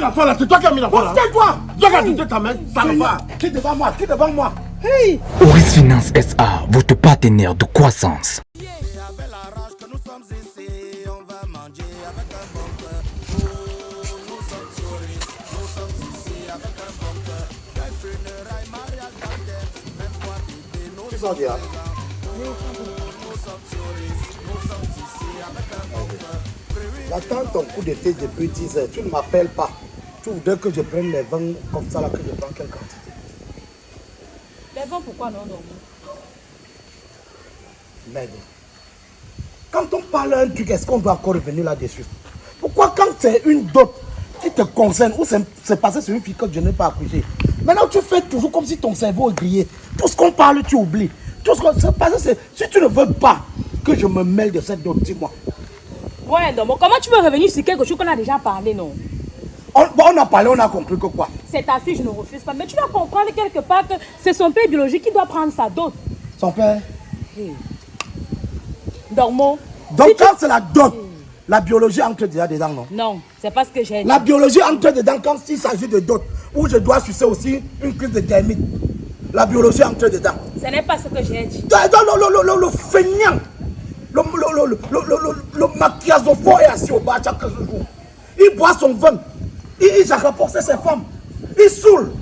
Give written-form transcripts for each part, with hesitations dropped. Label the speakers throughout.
Speaker 1: l'enfant là? C'est toi qui as mis l'enfant là?
Speaker 2: Tais-toi!
Speaker 1: Toi qui as touché ta main, ça ne va.
Speaker 2: Qui est devant moi? Qui est devant moi?
Speaker 3: Hey! Auris Finance SA, votre partenaire de croissance.
Speaker 2: Tu sors déjà. J'attends ton coup de tête depuis 10 heures. Tu ne m'appelles pas. Tu voudrais que je prenne les vins comme ça là, que je prends quelle quantité?
Speaker 4: Les vins, pourquoi non, non?
Speaker 2: Merde. Quand on parle d'un truc, est-ce qu'on doit encore revenir là-dessus? Pourquoi quand c'est une dot qui te concerne, ou c'est passé sur une fille que je n'ai pas accouché, maintenant tu fais toujours comme si ton cerveau est grillé. Tout ce qu'on parle, tu oublies. Tout ce qu'on s'est passé, c'est si tu ne veux pas que je me mêle de cette dot, dis-moi.
Speaker 4: Ouais, non, mais comment tu veux revenir sur quelque chose qu'on a déjà parlé, non?
Speaker 2: On a parlé, on a compris que quoi?
Speaker 4: C'est ta fille, je ne refuse pas. Mais tu dois comprendre quelque part que c'est son père biologique qui doit prendre sa dot.
Speaker 2: Son père?
Speaker 4: Dormo.
Speaker 2: Donc si quand c'est la dot, la biologie entre déjà dedans, non?
Speaker 4: Non, c'est pas ce que j'ai dit.
Speaker 2: La biologie entre dedans quand il s'agit de dot, où je dois sucer aussi une crise de thermite. La biologie entre dedans.
Speaker 4: Ce n'est pas ce que j'ai dit.
Speaker 2: Le feignant, le machiazophore est assis au bas chaque jour. Il boit son vin. Il rapporte ses femmes. Il saoule.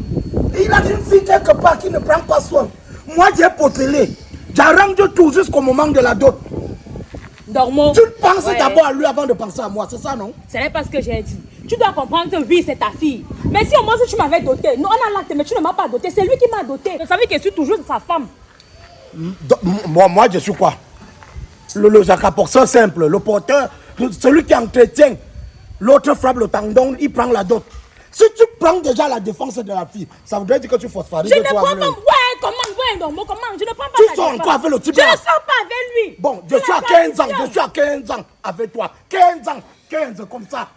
Speaker 2: Il a une fille quelque part qui ne prend pas soin. Moi, j'ai potelé. J'arrange tout jusqu'au moment de la dot.
Speaker 4: Dormo.
Speaker 2: Tu penses d'abord à lui avant de penser à moi, c'est ça, non?
Speaker 4: Ce n'est pas ce que j'ai dit. Tu dois comprendre que oui, c'est ta fille. Mais si au moins si tu m'avais doté, non, on a l'acte, mais tu ne m'as pas doté. C'est lui qui m'a doté. Ça veut dire que je suis toujours sa femme.
Speaker 2: Moi, je suis quoi? Le jacaporteur simple, le porteur, celui qui entretient. L'autre frappe le tendon, il prend la dot. Si tu prends déjà la défense de la fille, ça voudrait dire que tu phosphorises.
Speaker 4: Je ne prends pas. Ouais, comment? Je ne prends pas.
Speaker 2: Tu sors encore avec le type.
Speaker 4: Je ne sors pas avec lui.
Speaker 2: Bon, je suis à 15 ans. Je suis à 15 ans avec toi. 15 ans. 15 comme ça.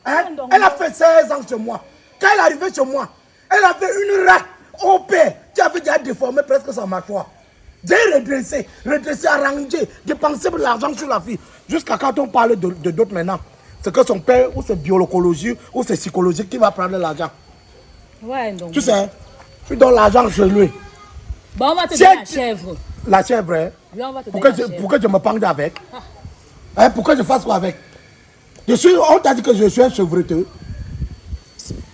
Speaker 2: Hein? Elle a fait 16 ans chez moi. Quand elle est arrivée chez moi, elle avait une rate au père qui avait déjà déformé presque sa mâchoire. J'ai redressé, arrangé, dépensé de l'argent sur la fille. Jusqu'à quand on parle de d'autres maintenant. C'est que son père, ou c'est biologie, ou c'est psychologique qui va prendre l'argent.
Speaker 4: Ouais, donc.
Speaker 2: Tu sais, tu donnes l'argent chez lui.
Speaker 4: Bon, on va te donner la chèvre.
Speaker 2: La chèvre, hein?
Speaker 4: Oui, on va te donner
Speaker 2: Pourquoi
Speaker 4: la chèvre.
Speaker 2: pourquoi je me pende avec? Hein? Pourquoi je fasse quoi avec? On t'a dit que je suis un chevreteux.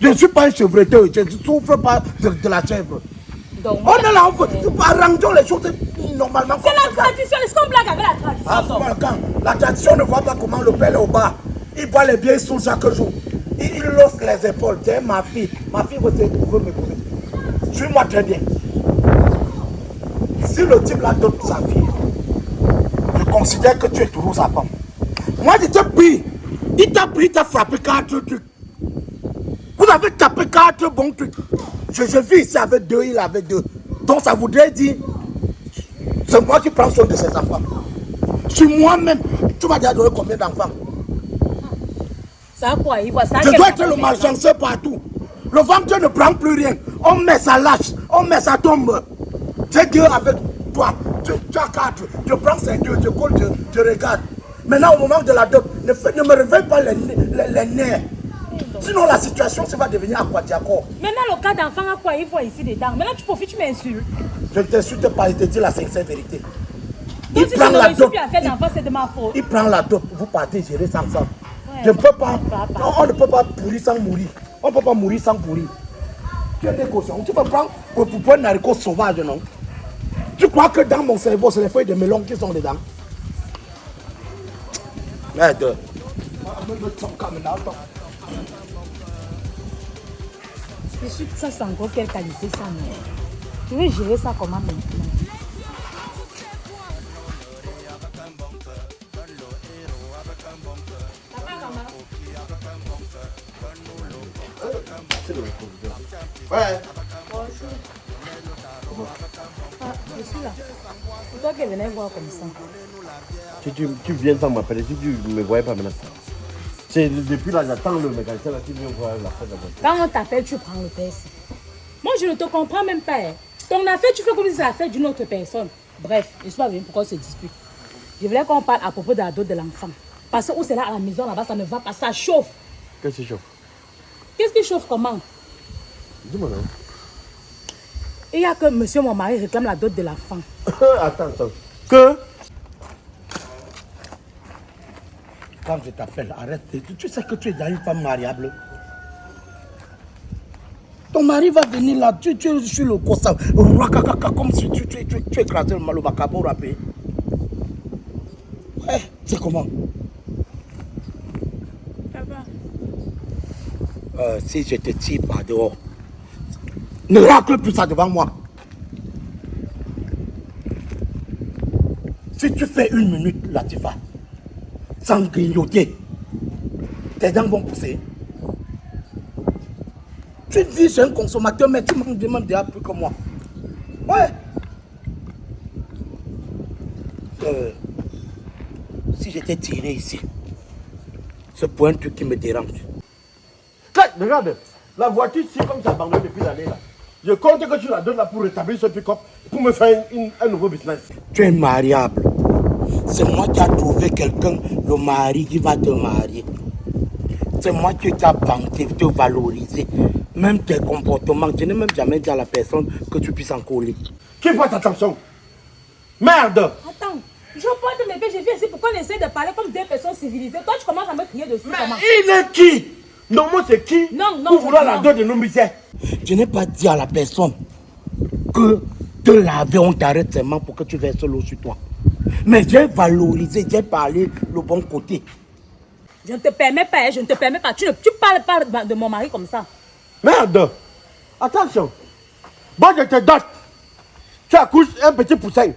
Speaker 2: Je ne suis pas un chevreteux, je ne souffre pas de la chèvre.
Speaker 4: Donc,
Speaker 2: on est là, arrangeons les choses normalement.
Speaker 4: C'est la tradition, est-ce qu'on blague avec la tradition?
Speaker 2: La tradition ne voit pas comment le père est au bas. Il boit les biens sous chaque jour. Il lance les épaules. Tiens, ma fille veut m'épouser. Suis-moi très bien. Si le type là donne sa fille, je considère que tu es toujours sa femme. Moi, je t'ai pris. Il t'a pris, il t'a frappé 4 trucs. Vous avez tapé 4 bons trucs. Je vis ici avec 2, il avait 2. Donc ça voudrait dire, c'est moi qui prends soin de ses enfants. Sur moi-même, tu m'as déjà donné combien d'enfants?
Speaker 4: Ça quoi? Il voit ça.
Speaker 2: Je dois être le malchanceux partout. Le ventre ne prend plus rien. On met ça lâche, on met ça tombe. J'ai 2 avec toi, tu as 4. Je prends ces 2, je colle, je regarde. Maintenant au moment de la dot, ne me réveille pas les nerfs. Sinon la situation ça va devenir aquadiacor.
Speaker 4: Maintenant le cas d'enfant à quoi il faut ici dedans. Maintenant tu profites, tu m'insultes.
Speaker 2: Je ne t'insulte pas, je te dis la sincère vérité.
Speaker 4: Donc si je ne réussis plus à faire d'enfant, c'est de ma faute.
Speaker 2: Il prend la dot, vous partez gérer ça ensemble. Je ne peux pas, on ne peut pas pourrir sans mourir. On ne peut pas mourir sans pourrir. Tu es des cochons, tu peux prendre pour un haricot sauvage, non? Tu crois que dans mon cerveau, c'est les feuilles de melon qui sont dedans? Merde.
Speaker 4: Je suis ça, c'est encore quelle qualité ça, non? Tu veux gérer ça comment maintenant?
Speaker 2: Ouais.
Speaker 4: Bonjour. Ah, je suis là. C'est toi qui venais voir comme ça.
Speaker 1: Tu viens sans m'appeler, si tu ne me voyais pas maintenant. C'est depuis là, j'attends le mécanicien là qui vient voir la fin de la voiture.
Speaker 4: Quand on t'appelle, tu prends le PC. Moi, je ne te comprends même pas. Hein. Ton affaire, tu fais comme si c'est l'affaire d'une autre personne. Bref, je ne sais pas bien pourquoi on se dispute. Je voulais qu'on parle à propos de la dot de l'enfant. Parce que où c'est là à la maison, là-bas, ça ne va pas, ça chauffe.
Speaker 1: Qu'est-ce que c'est chauffe?
Speaker 4: Qu'est-ce qui chauffe comment?
Speaker 1: Dis-moi non.
Speaker 4: Il y a que monsieur mon mari réclame la dot de la femme.
Speaker 1: Attends. Que?
Speaker 2: Quand je t'appelle, arrête. Tu sais que tu es dans une femme mariable. Ton mari va venir là, tu es sur le costa, comme si tu écrasais le malobaka pour rapper. Ouais, c'est comment?
Speaker 4: Papa.
Speaker 2: Si je te tire par dehors, ne racle plus ça devant moi. Si tu fais 1 minute, là tu vas. Sans grignoter, tes dents vont pousser. Tu dis, je suis un consommateur, mais tu m'en demandes déjà plus que moi. Ouais. Si j'étais tiré ici, c'est pour un truc qui me dérange.
Speaker 1: Regarde, la voiture, c'est comme ça abandonnée depuis l'année là. Je compte que tu la donnes là pour rétablir ce pick-up, pour me faire un nouveau business.
Speaker 2: Tu es mariable. C'est moi qui ai trouvé quelqu'un, le mari qui va te marier. C'est moi qui t'ai vanté, te valoriser. Même tes comportements, je n'ai même jamais dit à la personne que tu puisses en coller.
Speaker 1: Qui porte attention? Merde!
Speaker 4: Attends, je porte mes pieds, je viens ici pour qu'on essaie de parler comme 2 personnes civilisées. Toi, tu commences à me crier dessus.
Speaker 1: Mais
Speaker 4: Comment?
Speaker 1: il est qui? Non, moi c'est qui?
Speaker 4: Non,
Speaker 1: pour vouloir la dot de Nombicien.
Speaker 2: Je n'ai pas dit à la personne que te laver, on t'arrête seulement pour que tu verses l'eau sur toi. Mais j'ai valorisé, j'ai parlé le bon côté.
Speaker 4: Je ne te permets pas, je ne te permets pas. Tu parles pas de mon mari comme ça.
Speaker 1: Merde! Attention! Bon, je te dote. Tu accouches un petit poussin.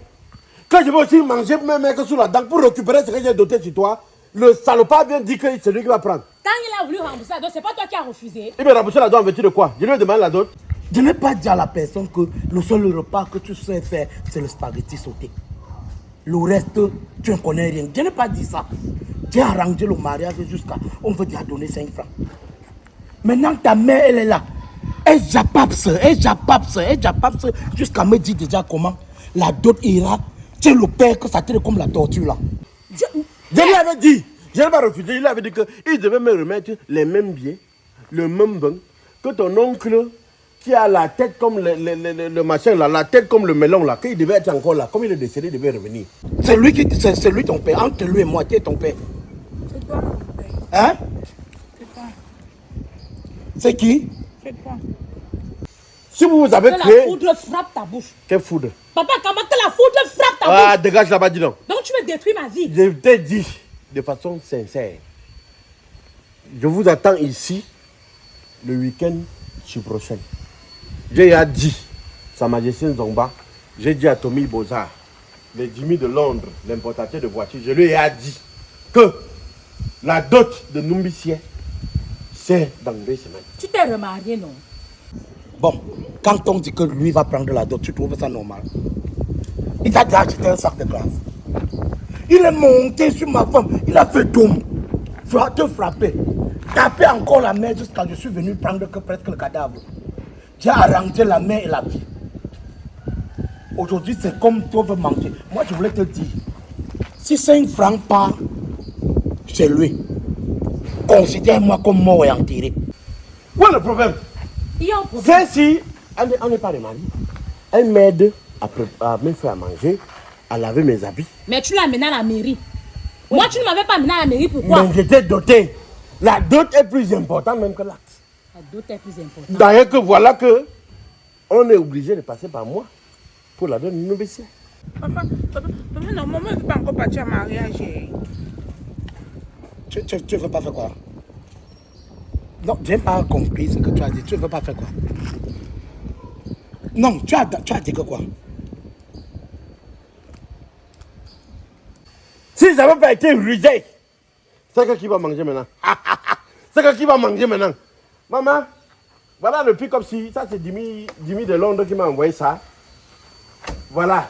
Speaker 1: Quand je vais aussi manger mes mecs sous la dent pour récupérer ce que j'ai doté sur toi, le salopard vient dire que c'est lui qui va prendre.
Speaker 4: Quand il a voulu rembourser la dot, c'est pas toi qui as refusé.
Speaker 1: Il veut rembourser la dot en vertu de quoi? Je lui demande la dot.
Speaker 2: Je n'ai pas dit à la personne que le seul repas que tu sais faire, c'est le spaghetti sauté. Le reste, tu ne connais rien. Je n'ai pas dit ça. J'ai arrangé le mariage jusqu'à... On veut déjà donner 5 francs. Maintenant, ta mère, elle est là. Elle japapse jusqu'à me dire déjà comment la dot ira. C'est le père que ça traite comme la torture là.
Speaker 1: Je lui avais dit, je n'ai pas refusé, je lui avais dit qu'il devait me remettre les mêmes billets, le même bain, que ton oncle qui a la tête comme le machin là, la tête comme le melon là, qu'il devait être encore là, comme il est décédé, il devait revenir.
Speaker 2: C'est lui ton père, entre lui et moi, qui est ton père?
Speaker 4: C'est toi mon père.
Speaker 2: Hein?
Speaker 4: C'est toi.
Speaker 2: C'est qui?
Speaker 4: C'est toi.
Speaker 1: Si vous avez
Speaker 4: Que
Speaker 1: créé...
Speaker 4: la foudre frappe ta bouche.
Speaker 1: Quelle foudre?
Speaker 4: Papa, comment que la foudre frappe ta bouche?
Speaker 1: Ah, dégage là-bas, dis donc.
Speaker 4: Donc tu veux détruire ma vie.
Speaker 1: Je t'ai dit de façon sincère. Je vous attends ici le week-end prochain. J'ai dit, Sa Majesté Nzongba, j'ai dit à Tommy Bozard, le Jimmy de Londres, l'importateur de voitures, je lui ai dit que la dot de Nombicien, c'est dans 2 semaines.
Speaker 4: Tu t'es remarié, non?
Speaker 2: Bon, quand on dit que lui va prendre la dot, tu trouves ça normal? Il t'a déjà acheté un sac de glace. Il est monté sur ma femme, il a fait doum. Te frapper, taper encore la mère jusqu'à je suis venu prendre que presque le cadavre. J'ai arrangé la mère et la vie. Aujourd'hui, c'est comme tu veux manger. Moi, je voulais te dire, si 5 francs part chez lui, considère-moi comme mort et enterré.
Speaker 1: Où est le problème?
Speaker 4: Il y a un problème.
Speaker 1: C'est si on n'est pas des maris. Elle m'aide à me faire à manger, à laver mes habits.
Speaker 4: Mais tu l'as amené à la mairie. Oui. Moi, tu ne m'avais pas amené à la mairie, pourquoi?
Speaker 1: Mais j'étais doté. La dot est plus importante même que l'acte.
Speaker 4: La dot est plus importante.
Speaker 1: D'ailleurs que voilà que on est obligé de passer par moi pour la dot de Nombicien.
Speaker 5: Papa, non, maman ne veut pas encore partir en mariage.
Speaker 2: Tu veux pas faire quoi? Non, je n'ai pas compris ce que tu as dit. Tu veux pas faire quoi? Non, tu as dit que quoi?
Speaker 1: Si ça n'avait pas été rusé, c'est qui va manger maintenant? C'est qui va manger maintenant? Maman, voilà le pick-up si. Ça c'est Jimmy de Londres qui m'a envoyé ça. Voilà.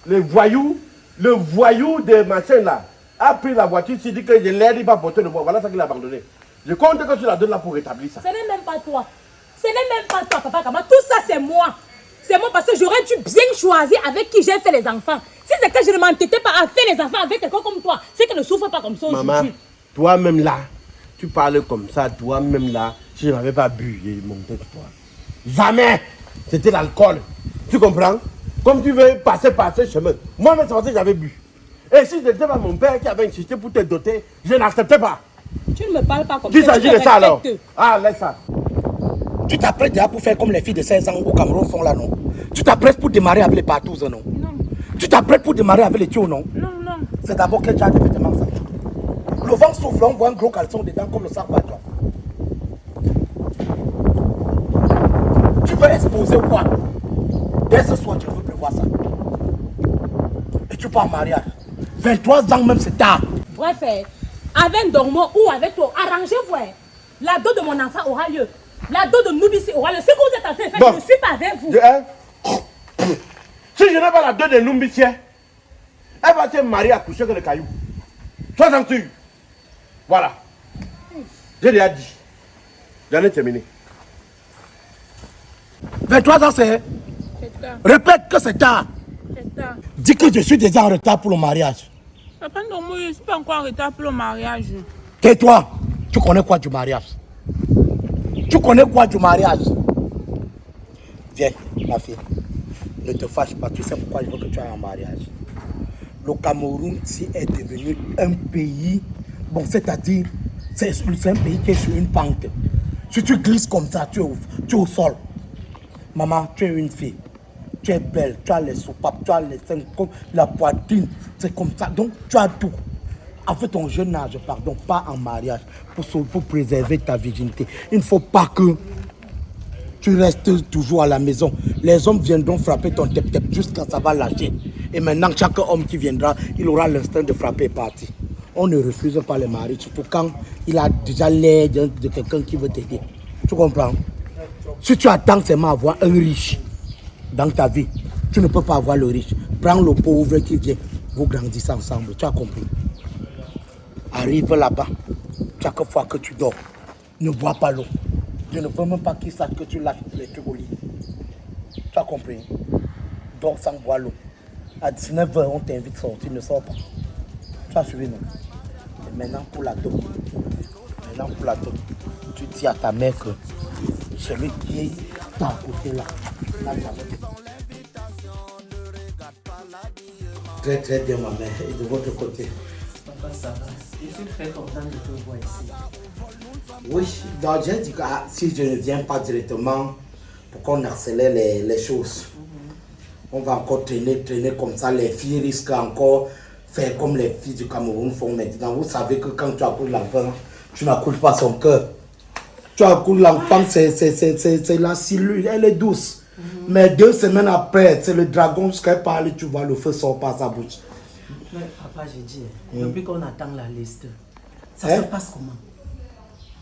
Speaker 1: Le voyou de machin là a pris la voiture, s'il dit que je l'ai dit pas porter de bois. Voilà ça qu'il a abandonné. Je compte que tu la donnes là pour rétablir ça.
Speaker 4: Ce n'est même pas toi. Ce n'est même pas toi, papa Kama. Tout ça, c'est moi. C'est moi parce que j'aurais dû bien choisir avec qui j'ai fait les enfants. Si c'est que je ne m'entêtais pas à faire les enfants avec quelqu'un comme toi, c'est que ne souffre pas comme ça aujourd'hui.
Speaker 1: Maman, toi-même là, tu parles comme ça, toi-même là, Si je n'avais pas bu, il montait de toi. Jamais. C'était l'alcool. Tu comprends? Comme tu veux passer par ce chemin. Moi-même, c'est parce que j'avais bu. Et si ce n'était pas mon père qui avait insisté pour te doter, je n'acceptais pas.
Speaker 4: Tu ne me parles pas comme
Speaker 1: Qu'il
Speaker 4: ça.
Speaker 1: s'agit de ça alors? Ah, laisse ça.
Speaker 2: Tu t'apprêtes déjà pour faire comme les filles de 16 ans au Cameroun font là, non? Tu t'apprêtes pour démarrer avec les partous, non?
Speaker 5: Non.
Speaker 2: Tu t'apprêtes pour démarrer avec les tuyaux, non?
Speaker 5: Non, non.
Speaker 2: C'est d'abord que tu as des vêtements ça. Le vent souffle, on voit un gros caleçon dedans comme le sac Badja. Tu veux exposer quoi? Dès ce soir, tu veux prévoir ça. Et tu pars en mariage. 23 ans même, c'est tard.
Speaker 4: Bref, avec Dormo ou avec toi, arrangez-vous. La dot de mon enfant aura lieu. La dot de Noubissi aura lieu. Ce que vous êtes en train de faire,
Speaker 1: Bon.
Speaker 4: je ne suis pas avec vous.
Speaker 1: Si je n'ai pas la dot de Numbissi, elle va se marier à coucher que le caillou. Sois-en sûr. Voilà. Je l'ai dit. J'en ai terminé.
Speaker 2: 23 ans, c'est...
Speaker 5: C'est tard.
Speaker 2: Répète que c'est tard.
Speaker 5: C'est tard.
Speaker 2: Dis que je suis déjà en retard pour le mariage.
Speaker 5: Papa, non, moi, je ne suis pas encore en retard pour le mariage.
Speaker 2: Tais-toi. Tu connais quoi du mariage? Tu connais quoi du mariage? Viens, ma fille. Ne te fâche pas. Tu sais pourquoi je veux que tu ailles en mariage. Le Cameroun, si est devenu un pays... Bon, c'est-à-dire, c'est un pays qui est sur une pente. Si tu glisses comme ça, tu es au sol. Maman, tu es une fille. Tu es belle, tu as les soupapes, tu as les seins, la poitrine. C'est comme ça. Donc, tu as tout. Avec ton jeune âge, pardon, pas en mariage, pour préserver ta virginité. Il ne faut pas que tu restes toujours à la maison. Les hommes viendront frapper ton tep-tep jusqu'à ça va lâcher. Et maintenant, chaque homme qui viendra, il aura l'instinct de frapper et partir. On ne refuse pas les maris, surtout quand il a déjà l'air de quelqu'un qui veut t'aider. Tu comprends? Si tu attends seulement avoir un riche dans ta vie, tu ne peux pas avoir le riche. Prends le pauvre qui vient, vous grandissez ensemble. Tu as compris? Arrive là-bas, chaque fois que tu dors, ne bois pas l'eau. Je ne veux même pas qu'il sache que tu lâches les trucs au lit. Tu as compris? Dors sans boire l'eau. À 19h, on t'invite à sortir, ne sors pas. Tu as suivi, non? Et maintenant pour la dot. Maintenant pour la dot. Tu dis à ta mère que celui qui est à côté là. Très très bien ma mère. Et de votre côté?
Speaker 6: Papa, ça va. Je suis très content de te voir ici.
Speaker 2: Oui, donc j'ai dit que si je ne viens pas directement pour qu'on accélère les choses, on va encore traîner comme ça. Les filles risquent encore faire comme les filles du Cameroun font maintenant. Vous savez que quand tu accouches l'enfant, tu n'accouches pas son cœur. Tu accouches l'enfant, c'est la cellule, elle est douce. Mais 2 semaines après, c'est le dragon qui parle, tu vois, le feu sort par sa bouche.
Speaker 6: Mais papa, j'ai dit, depuis qu'on attend la liste, ça se passe comment?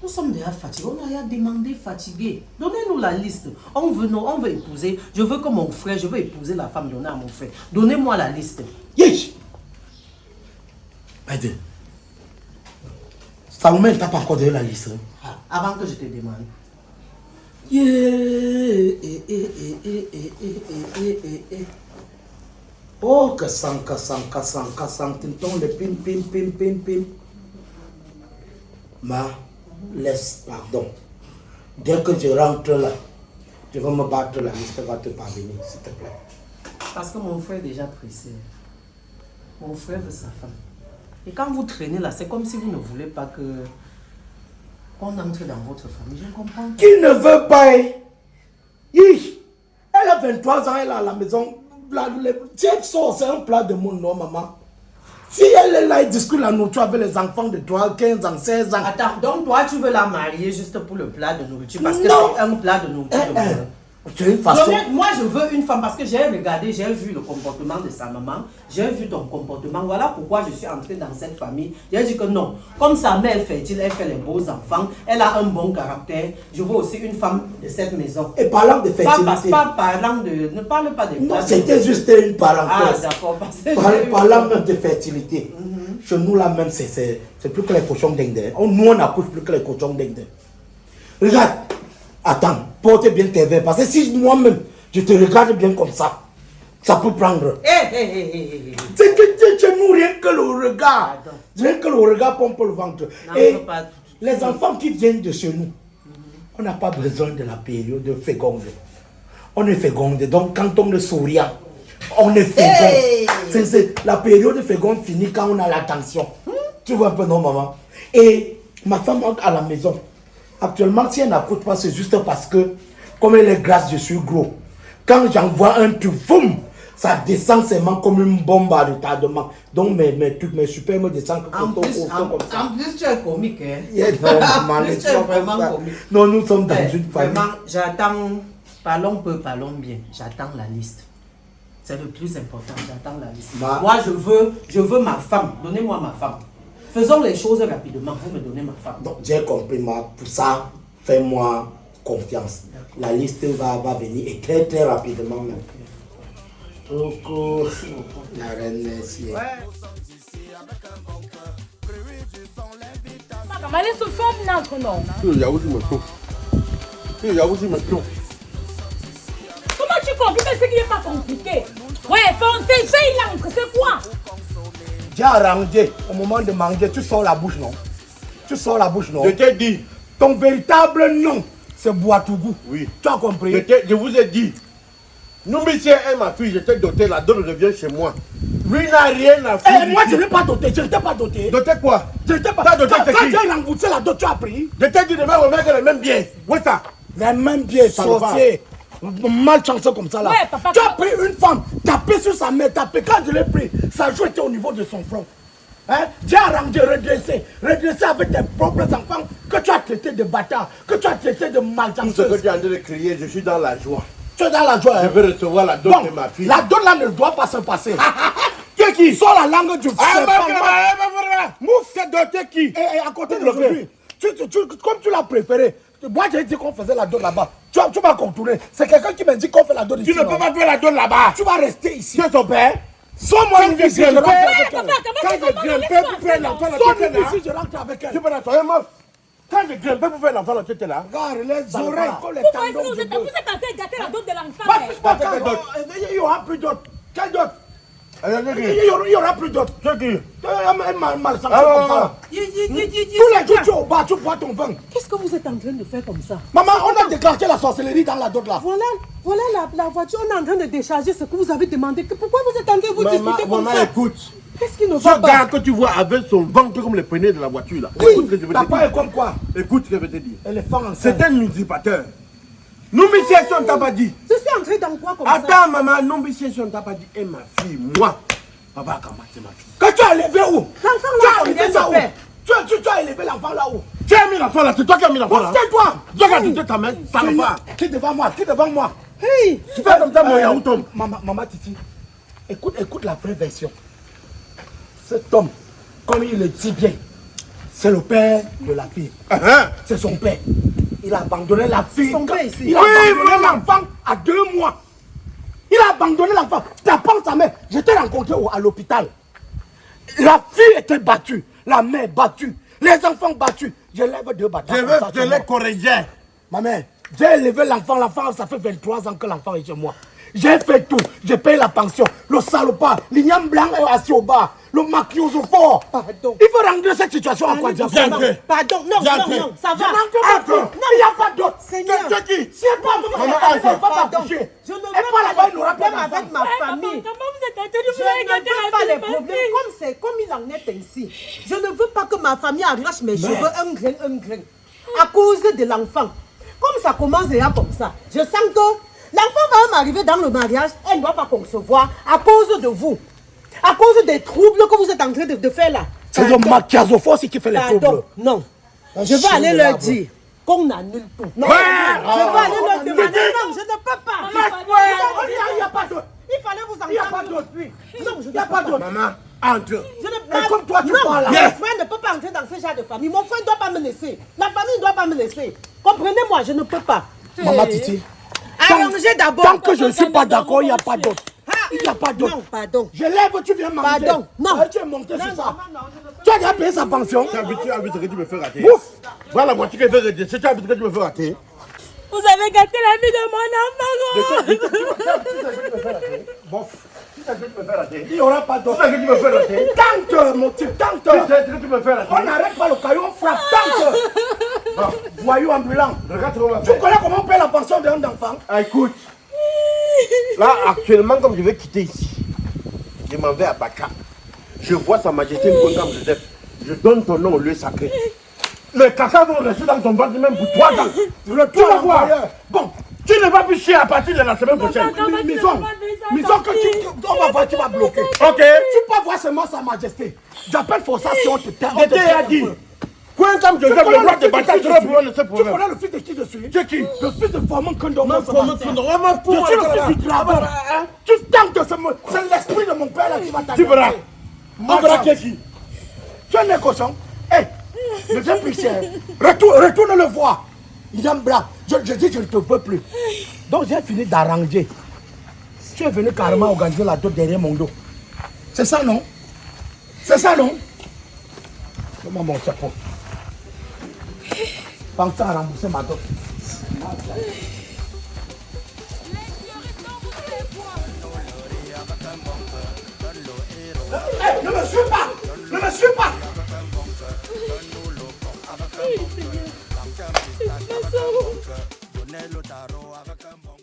Speaker 6: Nous sommes déjà fatigués, on a déjà demandé fatigué. Donnez-nous la liste. On veut épouser. Je veux que mon frère, je veux épouser la femme donnée à mon frère. Donnez-moi la liste.
Speaker 2: Yes! Aide. Salomé ne t'a pas encore donné la liste.
Speaker 6: Avant que je te demande.
Speaker 2: Yeah. Oh, cassant, tinton, le pim. Ma, laisse, pardon. Dès que je rentre là, je vais me battre, la liste va te parvenir, s'il te plaît.
Speaker 6: Parce que mon frère est déjà pressé. Mon frère veut sa femme. Et quand vous traînez là, c'est comme si vous ne voulez pas qu'on entre dans votre famille. Je comprends.
Speaker 2: Qui ne veut pas? Elle a 23 ans, elle est à la maison. C'est un plat de mon nom, maman. Si elle est là, elle discute la nourriture avec les enfants de 3, 15 ans, 16 ans.
Speaker 6: Attends, donc toi tu veux la marier juste pour le plat de nourriture parce que c'est un plat de nourriture de bonheur.
Speaker 2: C'est une façon.
Speaker 6: Moi je veux une femme parce que j'ai regardé, j'ai vu le comportement de sa maman, j'ai vu ton comportement, voilà pourquoi je suis entrée dans cette famille. J'ai dit que non, comme sa mère est fertile, elle fait les beaux enfants, elle a un bon caractère, je veux aussi une femme de cette maison.
Speaker 2: Et parlant de fertilité.
Speaker 6: Ne parle pas de
Speaker 2: non, c'était juste une parenthèse.
Speaker 6: Ah d'accord, parce que
Speaker 2: parlant même de fertilité. Chez nous là même, c'est plus que les cochons d'Inde. Nous on accouche plus que les cochons d'Inde. Regarde. Attends, porte bien tes verres. Parce que si moi-même, je te regarde bien comme ça peut prendre. C'est chez nous, rien que le regard. Rien que le regard pompe le ventre. Et les enfants qui viennent de chez nous, On n'a pas besoin de la période de féconde. On est féconde, donc quand on est souriant, on est féconde. C'est la période de féconde finit quand on a l'attention. Tu vois un peu, non, maman? Et ma femme entre à la maison. Actuellement, si elle n'accouche pas, c'est juste parce que, comme elle est grasse, je suis gros. Quand j'envoie un truc, boum, ça descend seulement comme une bombe à retardement. Donc mes super me descendent
Speaker 6: En
Speaker 2: comme ça.
Speaker 6: plus, tu es comique, hein?
Speaker 2: Non, maman,
Speaker 6: En plus, tu es vraiment comique.
Speaker 2: non, nous sommes dans une famille.
Speaker 6: Vraiment, j'attends, parlons peu, parlons bien. J'attends la liste. C'est le plus important, j'attends la liste. Moi, je veux ma femme. Donnez-moi ma femme. Faisons les choses rapidement. Vous me donnez ma femme.
Speaker 2: Donc, j'ai compris, pour ça, fais-moi confiance. La liste va venir et très très rapidement. Coucou, la reine merci.
Speaker 4: Maman, laisse se faire notre nom.
Speaker 1: Il y a aussi maintenant. Il y a aussi maintenant.
Speaker 4: Comment tu compliques ce qui n'est pas compliqué? Ouais, fais l'encre, c'est quoi?
Speaker 2: J'ai arrangé au moment de manger, tu sors la bouche, non? Tu sors la bouche, non?
Speaker 1: Je t'ai dit.
Speaker 2: Ton véritable nom, c'est Boatougou.
Speaker 1: Oui.
Speaker 2: Tu as compris?
Speaker 1: Je vous ai dit. Noumissien est ma fille, je t'ai doté, la dot revient chez moi. Lui n'a rien à foutre.
Speaker 2: Eh, moi je n'ai pas doté, je ne t'ai pas doté.
Speaker 1: Doté quoi?
Speaker 2: Je ne t'ai pas
Speaker 1: T'as doté
Speaker 2: Quand
Speaker 1: qui?
Speaker 2: tu as remboursé la dot, tu as pris.
Speaker 1: Je t'ai dit de me remettre les mêmes biens. Où est ça?
Speaker 2: Les mêmes pieds, sorcier. Malchanceux comme ça là.
Speaker 4: Ouais, papa,
Speaker 2: tu as pris une femme, tapé sur sa main, tapé. Quand je l'ai pris, sa joue était au niveau de son front. Hein? J'ai arrangé, redressé avec tes propres enfants que tu as traité de bâtards, que tu as traité de
Speaker 1: Tout ce
Speaker 2: malchanceux.
Speaker 1: que tu es en train de crier, je suis dans la joie.
Speaker 2: Tu es dans la joie.
Speaker 1: Je
Speaker 2: Hein?
Speaker 1: veux recevoir la dot de ma fille.
Speaker 2: La dot là ne doit pas se passer.
Speaker 1: T'es qui?
Speaker 2: Sors la langue du
Speaker 1: Mouf, c'est doté qui?
Speaker 2: Et à côté d'aujourd'hui, comme tu l'as préféré, moi j'ai dit qu'on faisait la dot là-bas. Tu vas contourner. C'est quelqu'un qui m'a dit qu'on fait la dot ici.
Speaker 1: Tu ne peux pas faire la dot là-bas.
Speaker 2: Tu vas rester ici.
Speaker 1: Tu es ton père?
Speaker 2: Sois-moi une ici, je rentre avec elle.
Speaker 1: Quand je grimpais pour faire l'enfant,
Speaker 2: Sois-moi ici, je rentre avec elle.
Speaker 1: tu peux l'entendre, meuf. Quand je grimpais pour faire l'enfant, tu étais là.
Speaker 2: Regarde les oreilles, comme les
Speaker 4: Pourquoi est-ce
Speaker 2: tendons
Speaker 4: que vous
Speaker 2: de
Speaker 4: êtes
Speaker 2: bœuf.
Speaker 4: en train de gâter la dot de l'enfant?
Speaker 2: Pas il y aura plus d'autres. Quelle d'autre? Il y aura plus d'autres.
Speaker 1: C'est qui?
Speaker 2: Mal comme ça. Tous les jours, tu es au bar, tu bois ton vin.
Speaker 6: Qu'est-ce que vous êtes en train de faire comme ça?
Speaker 2: Maman, on a déclenché la sorcellerie dans la dot là.
Speaker 6: Voilà la voiture, on est en train de décharger ce que vous avez demandé. Pourquoi vous êtes en train de vous disputer comme
Speaker 1: Maman,
Speaker 6: ça?
Speaker 1: écoute.
Speaker 6: Qu'est-ce qui ne
Speaker 1: Ce
Speaker 6: va pas?
Speaker 1: gars que tu vois avec son ventre comme le pneu de la voiture là.
Speaker 2: Oui,
Speaker 1: Écoute ce que je veux te
Speaker 2: papa
Speaker 1: dire.
Speaker 2: est comme quoi?
Speaker 1: Écoute ce que je veux te dire.
Speaker 2: Éléphant enceinte.
Speaker 1: C'est un usurpateur. Noumissien, on t'a pas dit.
Speaker 6: Je suis entrée dans quoi comme ça?
Speaker 1: Attends, maman, Noumissien, on t'a pas dit. Et ma fille, moi. Papa, comment c'est ma fille?
Speaker 2: Que tu as élevé où?
Speaker 6: L'enfant
Speaker 2: Tu
Speaker 6: là,
Speaker 2: as
Speaker 6: combien
Speaker 2: élevé ça
Speaker 6: ça
Speaker 2: où?
Speaker 6: fait?
Speaker 2: Tu as élevé l'enfant là où?
Speaker 1: Tu as mis l'enfant là, c'est toi qui as mis l'enfant là.
Speaker 2: Tais-toi!
Speaker 1: Toi qui as touché ta main, ça ne va.
Speaker 2: Qui devant moi? Qui devant moi?
Speaker 6: Hey!
Speaker 1: Tu fais comme ça, mon yaourt tombe.
Speaker 2: Maman Titi, écoute la vraie version. Cet homme, comme il le dit bien, c'est le père de la fille. C'est son père. Il a abandonné la fille.
Speaker 6: Son père ici.
Speaker 2: Il a abandonné l'enfant à 2 mois. Il a abandonné l'enfant. Tapant sa mère. Je t'ai rencontré à l'hôpital. La fille était battue. La mère battue. Les enfants battus. Je lève 2 bâtards.
Speaker 1: Je veux te les corriger.
Speaker 2: Ma mère, j'ai élevé l'enfant. L'enfant, ça fait 23 ans que l'enfant est chez moi. J'ai fait tout. J'ai payé la pension. Le salopard, l'igname blanc est assis au bar. Le maquillage fort.
Speaker 6: Pardon.
Speaker 2: Il faut rendre cette situation en quoi dire.
Speaker 6: Pardon, non, ça va.
Speaker 2: Non, il n'y a pas d'autre.
Speaker 6: Seigneur.
Speaker 2: C'est qui? Si elle parle,
Speaker 6: Pardon.
Speaker 2: elle ne va pas bouger.
Speaker 6: Je ne veux
Speaker 2: Elle parle là-bas, il n'aura
Speaker 6: pas
Speaker 2: pas
Speaker 6: de problème avec
Speaker 2: d'enfant.
Speaker 6: ma famille.
Speaker 4: Comment vous êtes en train de
Speaker 6: Je
Speaker 4: vouloir
Speaker 6: ne
Speaker 4: gâter
Speaker 6: veux
Speaker 4: la
Speaker 6: pas
Speaker 4: vie
Speaker 6: les
Speaker 4: de ma
Speaker 6: problèmes
Speaker 4: fille?
Speaker 6: comme il en est ainsi. Je ne veux pas que ma famille arrache mes cheveux un grain. À cause de l'enfant. Comme ça commence déjà comme ça, je sens que l'enfant va m'arriver dans le mariage, elle ne doit pas concevoir à cause de vous. À cause des troubles que vous êtes en train de faire là.
Speaker 2: C'est le maquillage aussi qui fait les troubles.
Speaker 6: Pardon, non. Je vais aller leur dire qu'on annule tout. Non, je vais aller leur demander. Non, je ne peux pas.
Speaker 2: Il n'y a pas d'autre.
Speaker 6: Il fallait vous entendre.
Speaker 2: Il n'y a pas d'autre.
Speaker 6: Non, je
Speaker 2: Il n'y a pas d'autre.
Speaker 1: Maman, entre.
Speaker 6: Je ne
Speaker 2: Et comme toi, tu
Speaker 6: non,
Speaker 2: parles là.
Speaker 6: mon frère ne peut pas entrer dans ce genre de famille. Mon frère ne doit pas me laisser. La famille ne doit pas me laisser. Comprenez-moi, je ne peux pas.
Speaker 2: Maman Titi.
Speaker 6: Arrangez d'abord.
Speaker 2: Tant que je ne suis pas d'accord, il n'y a pas d'autre. Il n'y a pas d'autre.
Speaker 6: Non, pardon.
Speaker 2: Je lève, tu viens manger.
Speaker 6: Pardon, non.
Speaker 2: Tu es monté sur ça.
Speaker 6: Non, je ne peux
Speaker 2: Tu as déjà payé sa pension.
Speaker 1: Tu as vu ce que tu me fais rater.
Speaker 2: Ouf.
Speaker 1: Voilà la voiture qui fait rater. C'est tu as vu ce que tu me fais rater.
Speaker 4: Vous avez gâté la vie de mon enfant.
Speaker 1: Bof. Tu sais ce que tu me fais rater.
Speaker 2: Il n'y aura pas
Speaker 1: Tu
Speaker 2: d'autre.
Speaker 1: sais ce que tu me fais rater.
Speaker 2: Tente, mon type, tente.
Speaker 1: Tu sais ce que tu me fais rater.
Speaker 2: On n'arrête pas le caillou, on frappe. Tente. Voyou ambulant.
Speaker 1: Regarde ce qu'on va
Speaker 2: Tu
Speaker 1: faire.
Speaker 2: connais comment on paie la pension d'un enfant?
Speaker 1: Ah, écoute. Là, actuellement, comme je vais quitter ici, je m'en vais à Baka. Je vois Sa Majesté Nkontam Joseph. Je donne ton nom au lieu sacré. Les caca vont rester dans ton ventre même pour 3 ans. Tu vas voir. Bon, tu ne vas plus chier à partir de la semaine prochaine.
Speaker 2: Maison que on va voir, tu vas bloquer.
Speaker 1: Ok.
Speaker 2: Tu peux voir seulement Sa Majesté. J'appelle forçation, on te terre.
Speaker 1: Je t'ai dit. Nkontam Joseph, le roi de Baka, tu vas pouvoir laisser
Speaker 2: Tu
Speaker 1: problème.
Speaker 2: connais le fils de qui je suis?
Speaker 1: C'est qui?
Speaker 2: Le fils de Formant Kondomo. Je suis
Speaker 1: Tu
Speaker 2: le fils du dragon. Tu tentes de c'est l'esprit de mon père là qui va t'attaquer.
Speaker 1: verras. On verra qui est qui.
Speaker 2: Tu es un cochon. Hé, ne viens plus ici. Retourne le voir. Il est blanc. Je dis que je ne te veux plus. Donc j'ai fini d'arranger. Tu es venu carrément organiser la dot derrière mon dos. C'est ça, non? C'est ça, non? Donne-moi mon chapeau. Pense à rembourser ma dot. Hey, ne me suis pas! Ne me suis pas!
Speaker 5: Donner le tarot avec un bon